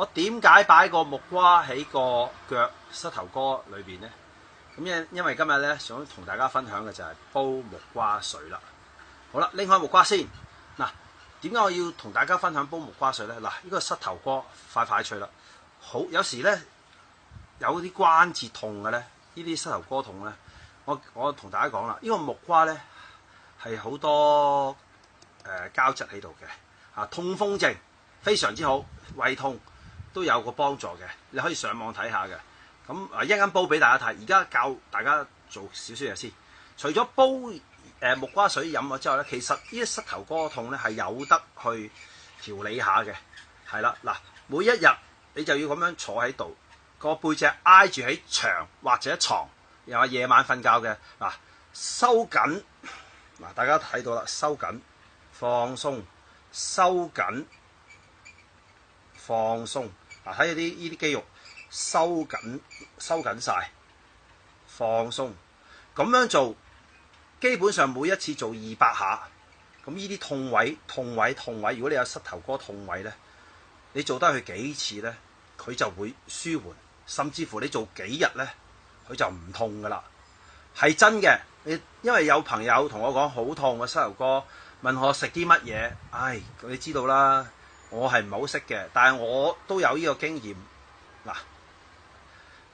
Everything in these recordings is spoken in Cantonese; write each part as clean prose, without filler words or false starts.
我點解擺個木瓜喺個腳膝頭哥裏邊呢？咁因為今日咧想同大家分享嘅就係煲木瓜水啦。好啦，拎開木瓜先。嗱，點解我要同大家分享煲木瓜水咧？嗱，呢個膝頭哥快快脆啦。好，有時咧有啲關節痛嘅咧，呢啲膝頭哥痛咧，我同大家講啦，呢個木瓜咧係好多膠質喺度嘅，痛風症非常之好，胃痛都有個幫助嘅，你可以上網睇下嘅。咁一陣間煲俾大家睇，而家教大家做少少嘢先。除咗煲木瓜水飲咗之後咧，其實呢啲膝頭哥痛咧係有得去調理下嘅，係啦。嗱，每一日你就要咁樣坐喺度，個背脊挨住喺牆或者床，又話夜晚瞓覺嘅嗱，收緊嗱，大家睇到啦，收緊放鬆，收緊放鬆嗱，睇下呢啲肌肉收緊晒，放鬆，咁樣做，基本上每一次做200下，咁呢啲痛位，如果你有膝頭哥痛位咧，你做得佢幾次咧，佢就會舒緩，甚至乎你做幾日咧，佢就唔痛噶啦，係真嘅。因為有朋友同我講好痛個膝頭哥，問我食啲乜嘢，唉，你知道啦，我係唔係好識嘅，但係我都有呢個經驗。嗱，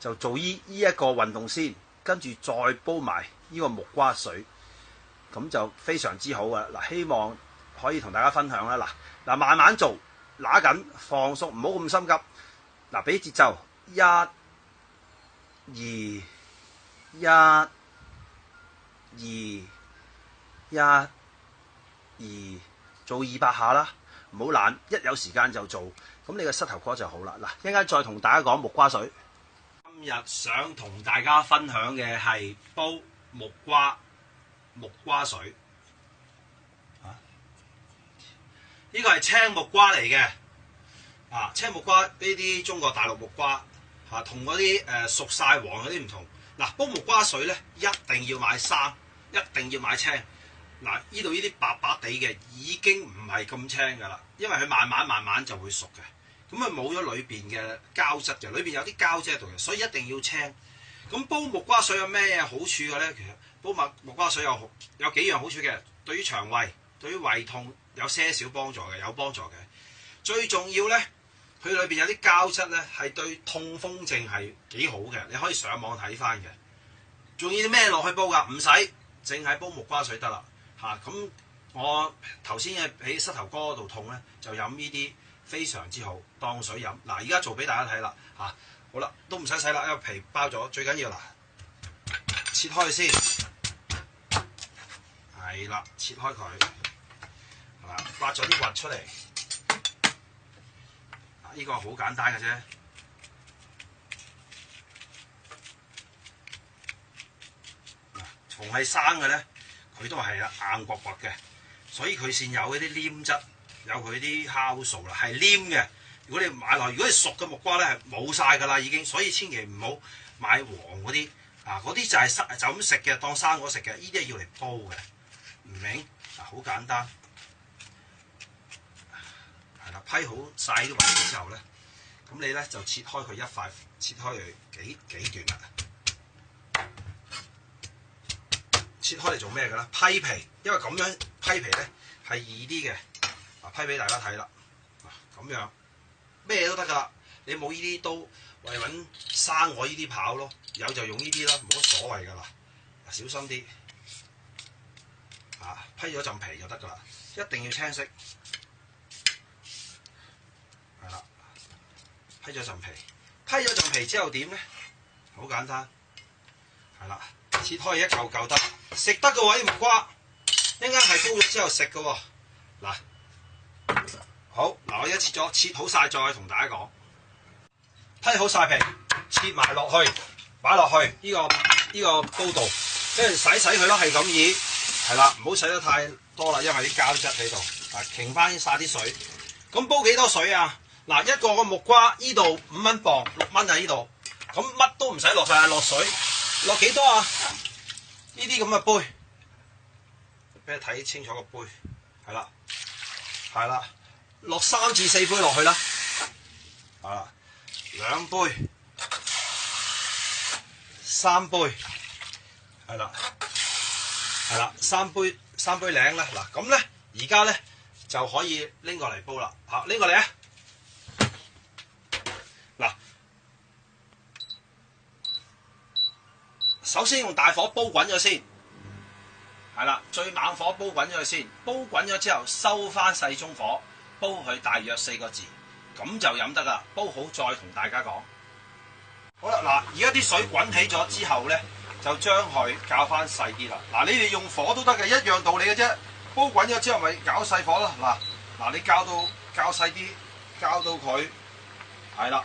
就做呢一個運動先，跟住再煲埋呢個木瓜水，咁就非常之好啊！嗱，希望可以同大家分享啦。嗱，慢慢做，揦緊放鬆，唔好咁心急。嗱，俾節奏，1、2、1、2、1、2，做200下啦，唔好懶，一有時間就做，咁你個膝頭哥就好啦。嗱，一陣間再同大家講木瓜水。今日想同大家分享嘅係煲木瓜水。呢個係青木瓜嚟嘅，青木瓜呢啲中國大陸木瓜，同嗰啲熟晒黃嗰啲唔同。嗱，煲木瓜水咧，一定要買生，一定要買青。嗱，呢度呢啲白白地嘅已經唔係咁青噶啦，因為佢慢慢就會熟嘅。咁啊冇咗裏邊嘅膠質嘅，裏邊有啲膠質喺度嘅，所以一定要青。咁煲木瓜水有咩好處嘅咧？其實煲木瓜水有幾樣好處嘅，對於腸胃、對於胃痛有些少幫助嘅，有幫助嘅。最重要咧，佢裏邊有啲膠質咧，係對痛風症係幾好嘅，你可以上網睇翻嘅。仲要啲咩落去煲㗎？唔使，淨係煲木瓜水得啦。咁我頭先喺膝頭哥度痛咧，就飲呢啲。非常之好，當水飲。嗱，而家做俾大家睇啦，好啦，都唔使洗啦，因為皮包咗。最緊要嗱，切開先，係啦，切開佢，係嘛，挖咗啲核出嚟。呢個好簡單嘅啫。逢係生嘅咧，佢都係硬骨骨嘅，所以佢先有嗰啲黏質。有佢啲酵素啦，係黏嘅。如果你買落，如果你熟嘅木瓜咧，係冇晒㗎啦已經，所以千祈唔好買黃嗰啲，嗰啲就係就咁食嘅，當生果食嘅。呢啲係要嚟煲嘅，唔明？好簡單，係啦，批好晒啲位置之後咧，咁你咧就切開佢一塊，切開佢幾段啦。切開嚟做咩嘅咧？批皮，因為咁樣批皮咧係易啲嘅。批俾大家睇啦，咁樣咩都得噶啦。你冇呢啲刀，為揾生我呢啲刨咯，有就用呢啲啦，冇乜所謂噶啦。小心啲，批咗陣皮就得噶啦，一定要青色，係啦，批咗陣皮，批咗陣皮之後點咧？好簡單，係啦，切開一嚿嚿得，食得嘅喎啲木瓜，一陣間係煲咗之後食嘅喎，嗱。好，嗱，我而家切好晒，再同大家講。批好晒皮，切埋落去，擺落去呢個煲度，跟住洗佢咯，係咁意，係啦，唔好洗得太多啦，因為啲膠質喺度，擎翻晒啲水。咁煲幾多水啊？嗱，一個木瓜呢度5蚊磅，6蚊喺呢度，咁乜都唔使落晒，落水，落幾多啊？呢啲咁嘅杯，俾你睇清楚個杯，係啦。落3至4杯落去啦，啦，2杯、3杯，係啦，三杯零啦。嗱咁咧，而家咧就可以拎過嚟煲啦。嚇，拎過嚟啊！嗱，首先用大火煲滾咗先。係啦，最猛火煲滾咗佢先，煲滾咗之後收翻細中火，煲佢大約4個字，咁就飲得啦。煲好再同大家講。好啦，嗱，而家啲水滾起咗之後咧，就將佢較翻細啲啦。嗱，你哋用火都得嘅，一樣道理嘅啫。煲滾咗之後咪較細火咯。嗱，你較細啲，較到佢係啦。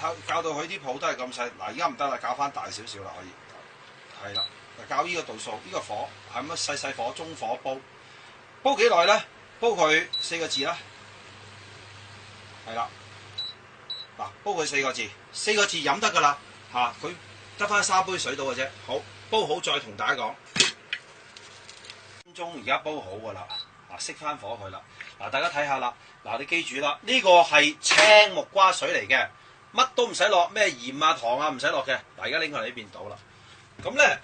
嗱，較到佢啲泡都係咁細。嗱，而家唔得啦，較翻大少少啦，可以。係啦。較呢個度數，呢個火係咁細火中火煲幾耐咧？煲佢4個字啦，係啦，嗱，煲佢4個字，4個字飲得噶啦嚇，佢得翻3杯水到嘅啫。好，煲好再同大家講，分鐘而家煲好噶啦，熄翻火佢啦。嗱，大家睇下啦，嗱，你記住啦，呢個係青木瓜水嚟嘅，乜都唔使落，咩鹽啊糖啊唔使落嘅。嗱，而家拎過嚟呢邊倒啦。咁咧，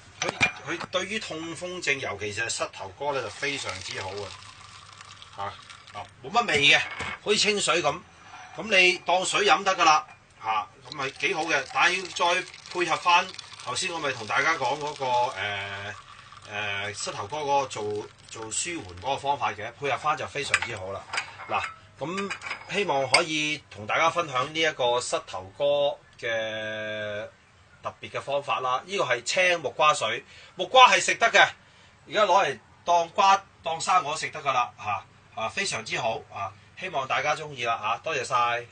佢對於痛風症，尤其是係膝頭哥咧，就非常之好啊！冇乜味嘅，好似清水咁。咁你當水飲得噶啦，咁咪幾好嘅。但係要再配合翻頭先，我咪同大家講嗰個膝頭哥嗰個做舒緩嗰個方法嘅，配合翻就非常之好啦。嗱，咁希望可以同大家分享呢一個膝頭哥嘅特別嘅方法啦。呢個係青木瓜水，木瓜係食得嘅，而家攞嚟當生果食得噶啦，非常之好啊！希望大家中意啦嚇，多謝晒。